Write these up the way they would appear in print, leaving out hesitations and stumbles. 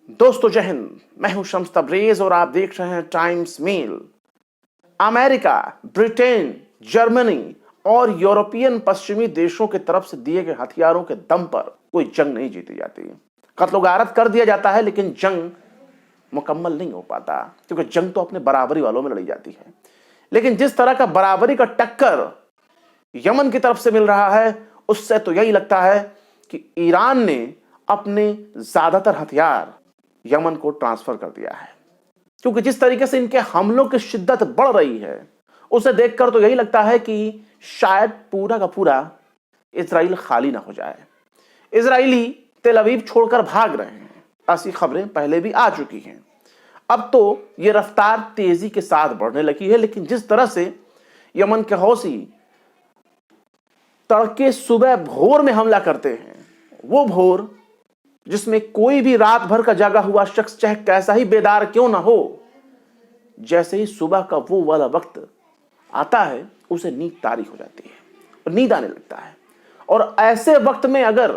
दोस्तों जय हिंद। मैं हूं शम्स तबरेज और आप देख रहे हैं Times Mail. America, Britain, Germany और यूरोपियन पश्चिमी देशों की तरफ से दिए गए हथियारों के दम पर कोई जंग नहीं जीती जाती। कत्ल गारत कर दिया जाता है लेकिन जंग मुकम्मल नहीं हो पाता, क्योंकि जंग तो अपने बराबरी वालों में लड़ी जाती है। लेकिन जिस तरह का बराबरी का टक्कर यमन की तरफ से मिल रहा है, उससे तो यही लगता है कि ईरान ने अपने ज्यादातर हथियार यमन को ट्रांसफर कर दिया है। क्योंकि जिस तरीके से इनके हमलों की शिद्दत बढ़ रही है, उसे देखकर तो यही लगता है कि शायद पूरा का पूरा इजराइल खाली ना हो जाए। इजरायली तेल अवीव छोड़कर भाग रहे हैं, ऐसी खबरें पहले भी आ चुकी हैं। अब तो यह रफ्तार तेजी के साथ बढ़ने लगी है। लेकिन जिस तरह से यमन के हौसी तड़के सुबह भोर में हमला करते हैं, वो भोर जिसमें कोई भी रात भर का जागा हुआ शख्स चाहे कैसा ही बेदार क्यों ना हो, जैसे ही सुबह का वो वाला वक्त आता है, उसे नींद तारी हो जाती है और नींद आने लगता है। और ऐसे वक्त में अगर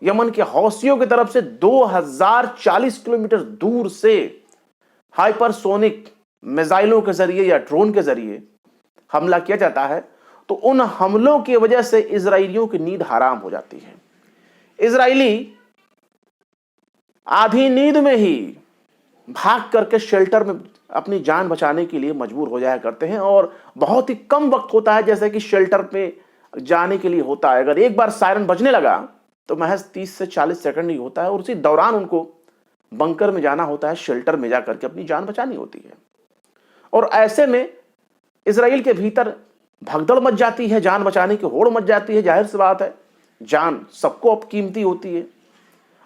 यमन के हौसियों की तरफ से 2040 किलोमीटर दूर से हाइपरसोनिक मिसाइलों के जरिए या ड्रोन के जरिए हमला किया जाता है, तो उन हमलों की वजह से इजरायलियों की नींद हराम हो जाती है। इजरायली आधी नींद में ही भाग करके शेल्टर में अपनी जान बचाने के लिए मजबूर हो जाया करते हैं। और बहुत ही कम वक्त होता है जैसे कि शेल्टर पे जाने के लिए होता है। अगर एक बार सायरन बजने लगा तो महज 30 से 40 सेकंड ही होता है, और उसी दौरान उनको बंकर में जाना होता है, शेल्टर में जाकर के अपनी जान बचानी होती है। और ऐसे में इजराइल के भीतर भगदड़ मच जाती है, जान बचाने की होड़ मच जाती है। जाहिर सी बात है, जान सबको अब कीमती होती है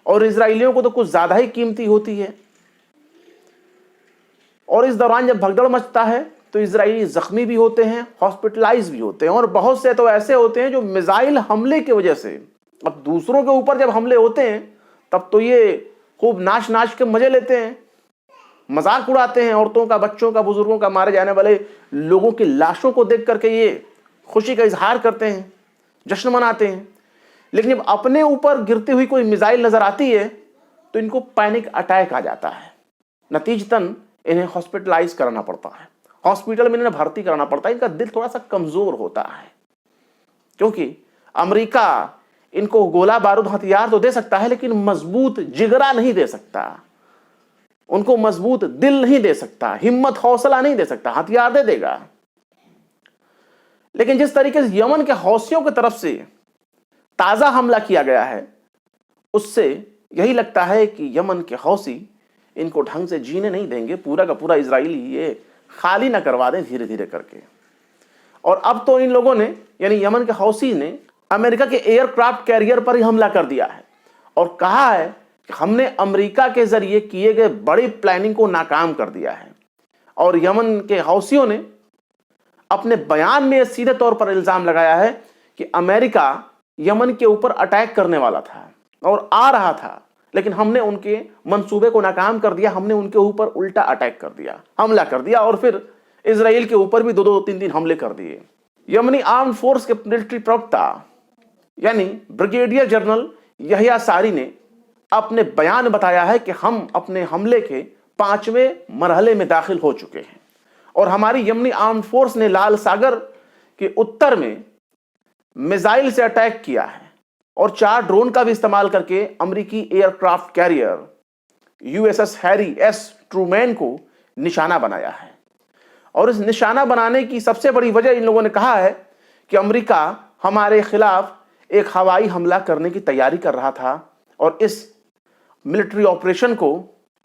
और इजरायलियों को तो कुछ ज्यादा ही कीमती होती है। और इस दौरान जब भगदड़ मचता है तो इजरायली जख्मी भी होते हैं, हॉस्पिटलाइज भी होते हैं, और बहुत से तो ऐसे होते हैं जो मिसाइल हमले की वजह से, अब दूसरों के ऊपर जब हमले होते हैं तब तो ये खूब नाच नाच के मजे लेते हैं, मजाक उड़ाते हैं। औरतों का, बच्चों का, बुजुर्गों का, मारे जाने वाले लोगों की लाशों को देख करके ये खुशी का इजहार करते हैं, जश्न मनाते हैं। लेकिन जब अपने ऊपर गिरती हुई कोई मिसाइल नजर आती है तो इनको पैनिक अटैक आ जाता है। नतीजतन इन्हें हॉस्पिटलाइज कराना पड़ता है, हॉस्पिटल में इन्हें भर्ती कराना पड़ता है। इनका दिल थोड़ा सा कमजोर होता है, क्योंकि अमेरिका इनको गोला बारूद हथियार तो दे सकता है लेकिन मजबूत जिगरा नहीं दे सकता, उनको मजबूत दिल नहीं दे सकता, हिम्मत हौसला नहीं दे सकता। हथियार दे देगा, लेकिन जिस तरीके से यमन के हौसियों की तरफ से ताजा हमला किया गया है, उससे यही लगता है कि यमन के हौसी इनको ढंग से जीने नहीं देंगे। पूरा का पूरा इजरायली ये खाली ना करवा दें धीरे धीरे करके। और अब तो इन लोगों ने, यानी यमन के हौसी ने, अमेरिका के एयरक्राफ्ट कैरियर पर ही हमला कर दिया है और कहा है कि हमने अमेरिका के जरिए किए गए बड़ी प्लानिंग को नाकाम कर दिया है। और यमन के हौसियों ने अपने बयान में सीधे तौर पर इल्जाम लगाया है कि अमेरिका यमन के ऊपर अटैक करने वाला था और आ रहा था, लेकिन हमने उनके मंसूबे को नाकाम कर दिया। हमने उनके ऊपर उल्टा अटैक कर दिया, हमला कर दिया, और फिर इजराइल के ऊपर भी 2-3 हमले कर दिए। यमनी आर्म फोर्स के मिलिट्री प्रवक्ता यानी ब्रिगेडियर जनरल यहिया सारी ने अपने बयान में बताया है कि हम अपने हमले के 5वें मरहले में दाखिल हो चुके हैं और हमारी यमनी आर्म फोर्स ने लाल सागर के उत्तर में मिसाइल से अटैक किया है और 4 ड्रोन का भी इस्तेमाल करके अमेरिकी aircraft carrier USS Harry S Trueman को निशाना बनाया है। और इस निशाना बनाने की सबसे बड़ी वजह इन लोगों ने कहा है कि अमेरिका हमारे खिलाफ एक हवाई हमला करने की तैयारी कर रहा था और इस मिलिट्री ऑपरेशन को,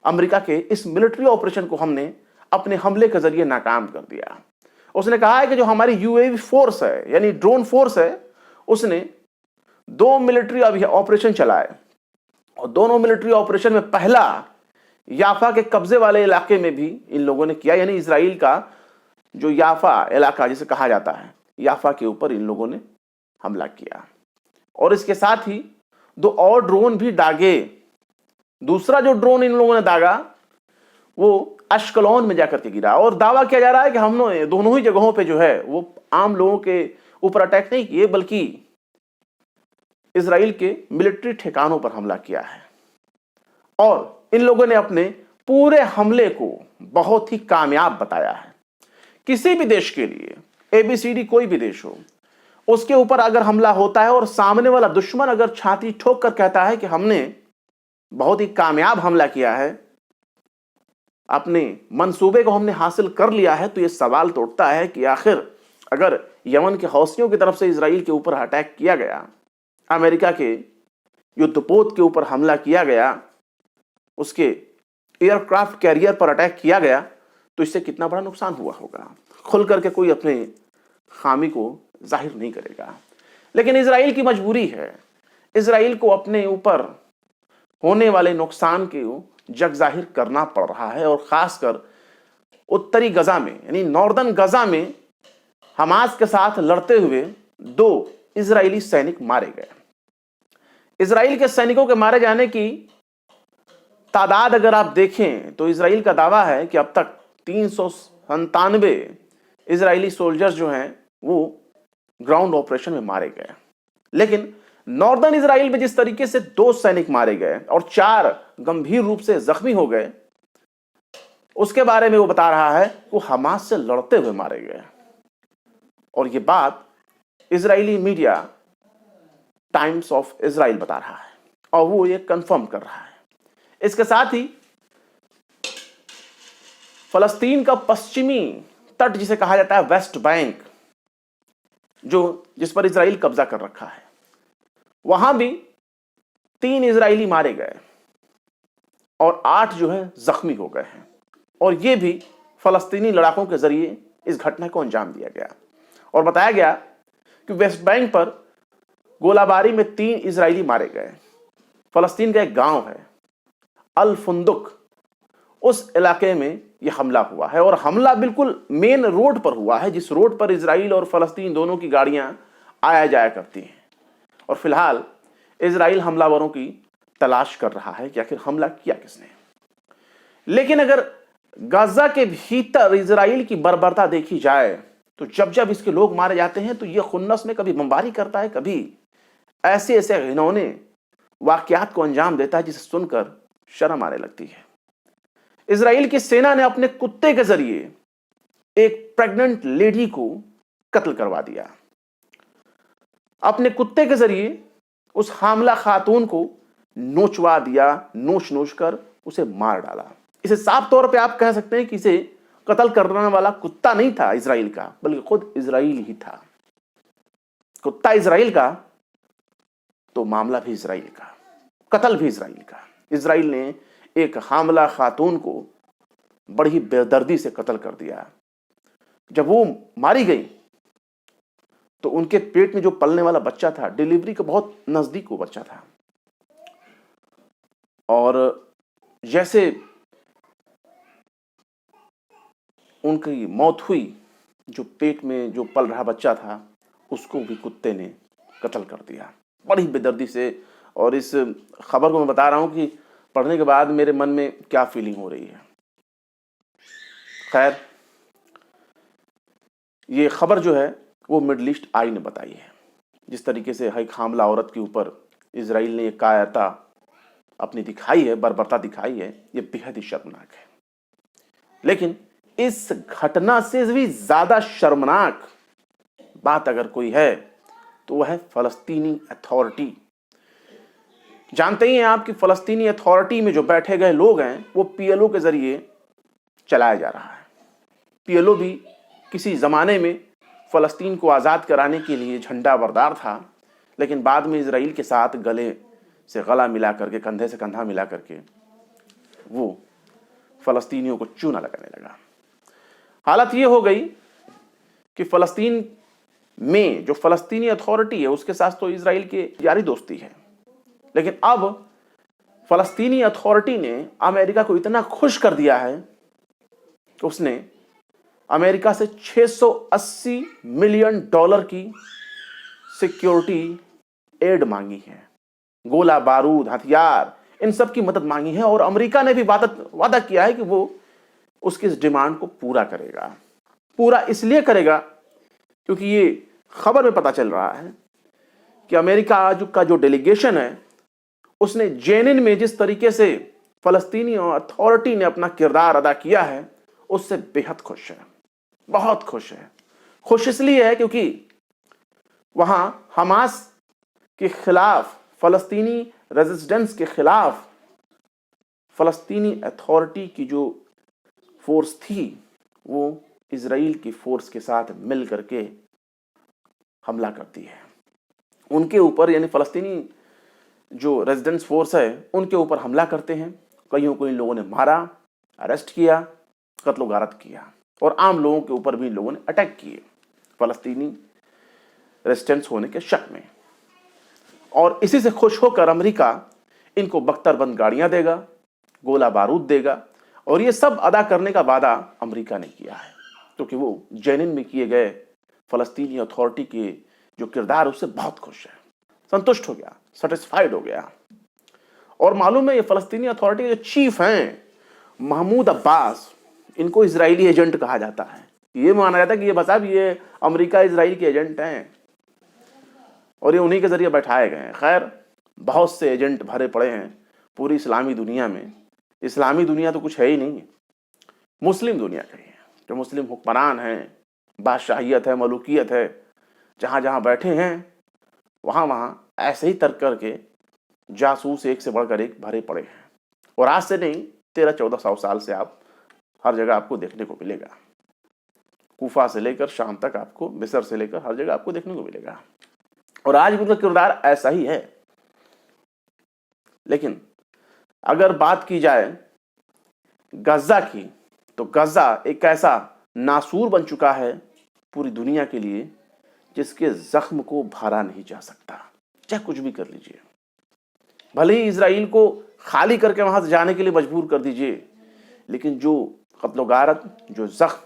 अमेरिका के इस मिलिट्री ऑपरेशन को हमने अपने हमले के जरिए नाकाम कर दिया। उसने कहा है कि जो हमारी यूएवी फोर्स है, यानी ड्रोन फोर्स है, उसने 2 मिलिट्री ऑपरेशन चलाए और दोनों मिलिट्री ऑपरेशन में पहला याफा के कब्जे वाले इलाके में भी इन लोगों ने किया, यानी इजराइल का जो याफा इलाका जिसे कहा जाता है, याफा के ऊपर इन लोगों ने हमला किया। और इसके साथ ही 2 और ड्रोन भी दागे। दूसरा जो ड्रोन इन लोगों ने दागा वो अश्कलोन में जाकर के गिरा और दावा किया जा रहा है कि हमने दोनों ही जगहों पे जो है वो आम लोगों के ऊपर अटैक नहीं किए, बल्कि इजराइल के मिलिट्री ठिकानों पर हमला किया है। और इन लोगों ने अपने पूरे हमले को बहुत ही कामयाब बताया है। किसी भी देश के लिए, एबीसीडी कोई भी देश हो, उसके ऊपर अगर हमला होता है और सामने वाला दुश्मन अगर छाती ठोक कर कहता है कि हमने बहुत ही कामयाब हमला किया है, अपने मंसूबे को हमने हासिल कर लिया है, तो यह सवाल तो उठता है कि आखिर अगर यमन के हौसियों की तरफ से इजराइल के ऊपर अटैक किया गया, अमेरिका के युद्धपोत के ऊपर हमला किया गया, उसके एयरक्राफ्ट कैरियर पर अटैक किया गया, तो इससे कितना बड़ा नुकसान हुआ होगा। खुल करके कोई अपने खामी को जाहिर नहीं करेगा, लेकिन इजराइल की मजबूरी है। इजराइल को अपने ऊपर होने वाले नुकसान को जग जाहिर करना पड़ रहा है, और खासकर उत्तरी गजा में यानी नॉर्दर्न गजा में हमास के साथ लड़ते हुए 2 इजरायली सैनिक मारे गए। इजराइल के सैनिकों के मारे जाने की तादाद अगर आप देखें तो इजराइल का दावा है कि अब तक 397 इजरायली सोल्जर्स जो हैं वो ग्राउंड ऑपरेशन में मारे गए। लेकिन नॉर्दर्न इजराइल में जिस तरीके से 2 सैनिक मारे गए और 4 गंभीर रूप से जख्मी हो गए, उसके बारे में वो बता रहा है वो हमास से लड़ते हुए मारे गए। और ये बात Israeli media times of Israel बता रहा है और वो ये कंफर्म कर रहा है। इसके साथ ही फलस्तीन का पश्चिमी तट जिसे कहा जाता है वेस्ट बैंक, जिस पर इजराइल कब्जा कर रखा है, वहां भी 3 इजरायली मारे गए और 8 जो है जख्मी हो गए हैं। और यह भी फलस्तीनी लड़ाकों के जरिए इस घटना को अंजाम दिया गया। और बताया गया कि वेस्ट बैंक पर गोलाबारी में 3 इजरायली मारे गए। फलस्तीन का एक गांव है अल फुंदुक, उस इलाके में यह हमला हुआ है, और हमला बिल्कुल मेन रोड पर हुआ है, जिस रोड पर इजराइल और फलस्तीन दोनों की गाड़ियां आया जाया करती हैं। और फिलहाल इजराइल हमलावरों की तलाश कर रहा है कि आखिर हमला किया किसने। लेकिन अगर गाजा के भीतर इजराइल की बर्बरता देखी जाए तो जब जब इसके लोग मारे जाते हैं तो यह खुन्नस में कभी बमबारी करता है, कभी ऐसे ऐसे घिनौने वाकयात को अंजाम देता है जिसे सुनकर शर्म आने लगती है। इजराइल की सेना ने अपने कुत्ते के जरिए एक प्रेग्नेंट लेडी को कत्ल करवा दिया। अपने कुत्ते के जरिए उस हामला खातून को नोचवा दिया, नोच नोच कर उसे मार डाला। इसे साफ तौर पे आप कह सकते हैं कि इसे कत्ल करने वाला कुत्ता नहीं था इजराइल का, बल्कि खुद इजराइल ही था। कुत्ता इजराइल का तो मामला भी इजराइल का, कत्ल भी इजराइल का। इजराइल ने एक हामला खातून को बड़ी बेदर्दी से कत्ल कर दिया। जब वो मारी गई तो उनके पेट में जो पलने वाला बच्चा था, डिलीवरी के बहुत नजदीक वो बच्चा था, और जैसे उनकी मौत हुई, जो पेट में जो पल रहा बच्चा था उसको भी कुत्ते ने कत्ल कर दिया बड़ी बेदर्दी से। और इस खबर को मैं बता रहा हूं कि पढ़ने के बाद मेरे मन में क्या फीलिंग हो रही है। खैर, ये खबर जो है वो मिडल ईस्ट आई ने बताई है। जिस तरीके से एक हामला औरत के ऊपर इजराइल ने एक कायरता अपनी दिखाई है, बर्बरता दिखाई है, ये बेहद ही शर्मनाक है। लेकिन इस घटना से भी ज्यादा शर्मनाक बात अगर कोई है तो वह है फलस्तीनी अथॉरिटी। जानते ही हैं आप कि फलस्तीनी अथॉरिटी में जो बैठे गए लोग हैं वो पीएलओ के जरिए चलाया जा रहा है। पीएलओ भी किसी जमाने में फलस्तीन को आजाद कराने के लिए झंडा बरदार था, लेकिन बाद में इजराइल के साथ गले से गला मिला करके, कंधे से कंधा मिला करके वो फलस्तीनियों को चूना लगाने लगा। हालत ये हो गई कि फलस्तीन में जो फलस्तीनी अथॉरिटी है उसके साथ तो इजराइल की यारी दोस्ती है, लेकिन अब फलस्तीनी अथॉरिटी ने अमेरिका को इतना खुश कर दिया है कि उसने अमेरिका से $680 मिलियन की सिक्योरिटी एड मांगी है। गोला बारूद, हथियार, इन सब की मदद मांगी है, और अमेरिका ने भी वादा किया है कि वो उसकी इस डिमांड को पूरा करेगा। पूरा इसलिए करेगा क्योंकि ये खबर में पता चल रहा है कि अमेरिका का जो डेलीगेशन है उसने जेनिन में जिस तरीके से फलस्तीनी अथॉरिटी ने अपना किरदार अदा किया है, उससे बेहद खुश है, बहुत खुश है। खुश इसलिए है क्योंकि वहां हमास के खिलाफ, फलस्तीनी रेजिस्टेंस के खिलाफ फलस्तीनी अथॉरिटी की जो फोर्स थी वो इजराइल की फोर्स के साथ मिल करके हमला करती है उनके ऊपर, यानी फलस्तीनी जो रेजिडेंस फोर्स है उनके ऊपर हमला करते हैं। कईयों को इन लोगों ने मारा, अरेस्ट किया, कत्लो गारत किया, और आम लोगों के ऊपर भी इन लोगों ने अटैक किए फलस्तीनी रेजिस्टेंस होने के शक में। और इसी से खुश होकर अमेरिका इनको बख्तरबंद गाड़ियां देगा, गोला बारूद देगा, और ये सब अदा करने का वादा अमेरिका ने किया है क्योंकि वो जेनिन में किए गए फलस्तीनी अथॉरिटी के जो किरदार उससे बहुत खुश है, संतुष्ट हो गया, सेटिस्फाइड हो गया। और मालूम है ये फलस्तीनी अथॉरिटी के जो चीफ हैं महमूद अब्बास, इनको इजरायली एजेंट कहा जाता है। ये माना जाता है कि ये बस अब ये अमेरिका इजराइल के एजेंट हैं और ये उन्हीं के जरिए बैठाए गए हैं। खैर, बहुत से एजेंट भरे पड़े हैं पूरी इस्लामी दुनिया में। इस्लामी दुनिया तो कुछ है ही नहीं, मुस्लिम दुनिया कही है, जो मुस्लिम हुक्मरान हैं, बादशाहियत है, मलूकियत है, जहाँ जहाँ बैठे हैं वहाँ वहाँ ऐसे ही तर्क करके जासूस एक से बढ़कर एक भरे पड़े हैं। और आज से नहीं, 1300-1400 साल से आप हर जगह आपको देखने को मिलेगा। कूफा से लेकर शाम तक आपको, मिस्र से लेकर हर जगह आपको देखने को मिलेगा। और आज भी उनका किरदार ऐसा ही है। लेकिन अगर बात की जाए गजा की, तो गजा एक ऐसा नासूर बन चुका है पूरी दुनिया के लिए जिसके जख्म को भरा नहीं जा सकता, चाहे कुछ भी कर लीजिए। भले ही इजराइल को खाली करके वहां से जाने के लिए मजबूर कर दीजिए, लेकिन जो कत्लो गारत, जो जख्म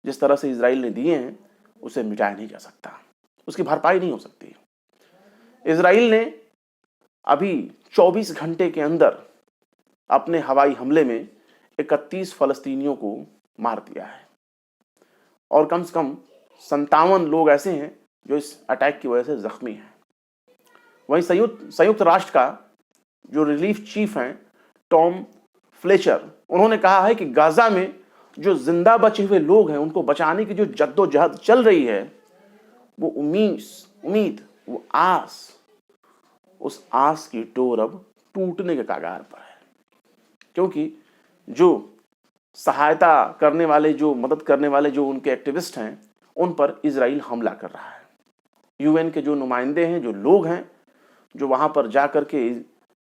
जिस तरह से इजराइल ने दिए हैं उसे मिटाया नहीं जा सकता, उसकी भरपाई नहीं हो सकती। इजराइल ने अभी 24 घंटे के अंदर अपने हवाई हमले में 31 फलस्तीनियों को मार दिया है और कम से कम 57 लोग ऐसे हैं जो इस अटैक की वजह से जख्मी हैं। वहीं संयुक्त राष्ट्र का जो रिलीफ चीफ हैं टॉम फ्लेचर, उन्होंने कहा है कि गाजा में जो जिंदा बचे हुए लोग हैं उनको बचाने की जो जद्दोजहद चल रही है वो उम्मीद, वो आस, उस आस की डोर अब टूटने के कगार पर है। क्योंकि जो सहायता करने वाले, जो मदद करने वाले जो उनके एक्टिविस्ट हैं उन पर इजराइल हमला कर रहा है। यूएन के जो नुमाइंदे हैं, जो लोग हैं, जो वहां पर जाकर के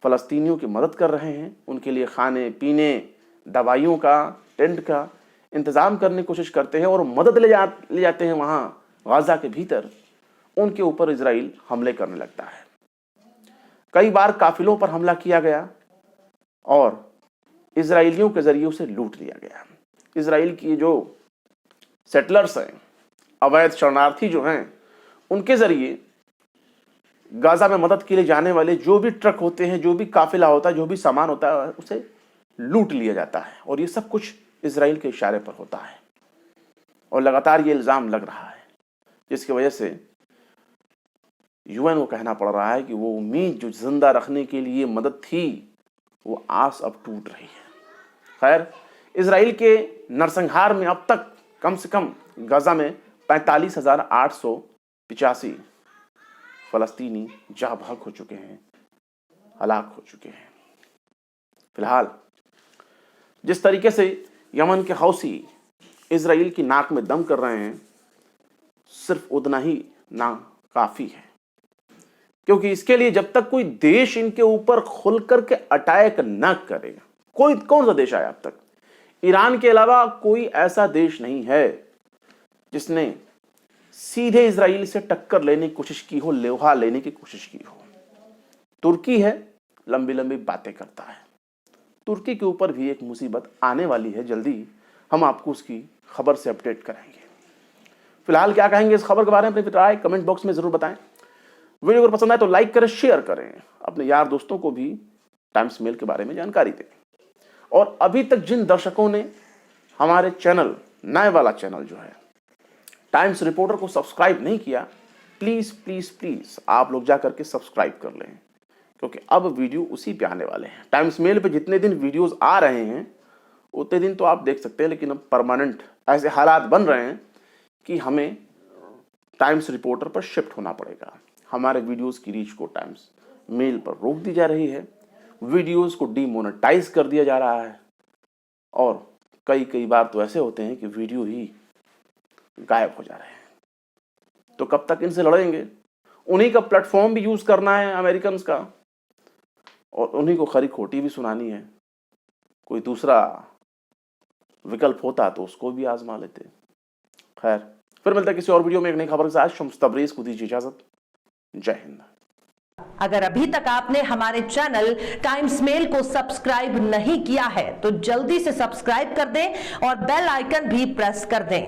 फलस्तीनियों की मदद कर रहे हैं, उनके लिए खाने पीने, दवाइयों का, टेंट का इंतजाम करने की कोशिश करते हैं और मदद ले जाते हैं वहां गाजा के भीतर, उनके ऊपर इजराइल हमले करने लगता है। कई बार काफिलों पर हमला किया गया और इजराइलियों के जरिए उसे लूट लिया गया। इजराइल की जो सेटलर्स हैं, अवैध शरणार्थी जो हैं, उनके जरिए गाजा में मदद के लिए जाने वाले जो भी ट्रक होते हैं, जो भी काफिला होता है, जो भी सामान होता है, उसे लूट लिया जाता है। और ये सब कुछ इजराइल के इशारे पर होता है और लगातार ये इल्जाम लग रहा है, जिसकी वजह से यूएन को कहना पड़ रहा है कि वो उम्मीद जो जिंदा रखने के लिए मदद थी, वो आस अब टूट रही है। खैर, इजराइल के नरसंहार में अब तक कम से कम गाजा में 45,885 फलस्तीनी जहाँ भाग हो चुके हैं, हलाक हो चुके हैं। फिलहाल जिस तरीके से यमन के हौसी इजराइल की नाक में दम कर रहे हैं, सिर्फ उतना ही ना काफी है, क्योंकि इसके लिए जब तक कोई देश इनके ऊपर खुल करके अटैक न करेगा, कौन सा देश आया अब तक? ईरान के अलावा कोई ऐसा देश नहीं है जिसने सीधे इजराइल से टक्कर लेने की कोशिश की हो, लोहा लेने की कोशिश की हो। तुर्की है, लंबी लंबी बातें करता है। तुर्की के ऊपर भी एक मुसीबत आने वाली है, जल्दी हम आपको उसकी खबर से अपडेट कराएंगे। फिलहाल क्या कहेंगे इस खबर के बारे में, अपनी राय कमेंट बॉक्स में जरूर बताएं। वीडियो अगर पसंद आए तो लाइक करें, शेयर करें, अपने यार दोस्तों को भी टाइम्स मेल के बारे में जानकारी दें। और अभी तक जिन दर्शकों ने हमारे चैनल, नए वाला चैनल जो है टाइम्स रिपोर्टर को सब्सक्राइब नहीं किया, प्लीज प्लीज प्लीज आप लोग जाकर के सब्सक्राइब कर लें। क्योंकि अब वीडियो उसी पे आने वाले हैं। टाइम्स मेल पे जितने दिन वीडियोस आ रहे हैं उतने दिन तो आप देख सकते हैं, लेकिन अब परमानेंट ऐसे हालात बन रहे हैं कि हमें टाइम्स रिपोर्टर पर शिफ्ट होना पड़ेगा। हमारे वीडियोस की रीच को टाइम्स मेल पर रोक दी जा रही है, वीडियोस को डीमोनेटाइज कर दिया जा रहा है, और कई बार तो ऐसे होते हैं कि वीडियो ही गायब हो जा रहे हैं। तो कब तक इनसे लड़ेंगे? उन्हीं का प्लेटफॉर्म भी यूज करना है अमेरिकन का, और उन्हीं को खरी खोटी भी सुनानी है। कोई दूसरा विकल्प होता तो उसको भी आजमा लेते। खैर, फिर मिलता है किसी और वीडियो में एक नई खबर के साथ। शम्स तबरेज को दीजिए इजाजत। जय हिंद। अगर अभी तक आपने हमारे चैनल टाइम्स मेल को सब्सक्राइब नहीं किया है तो जल्दी से सब्सक्राइब कर दें और बेल आइकन भी प्रेस कर दें।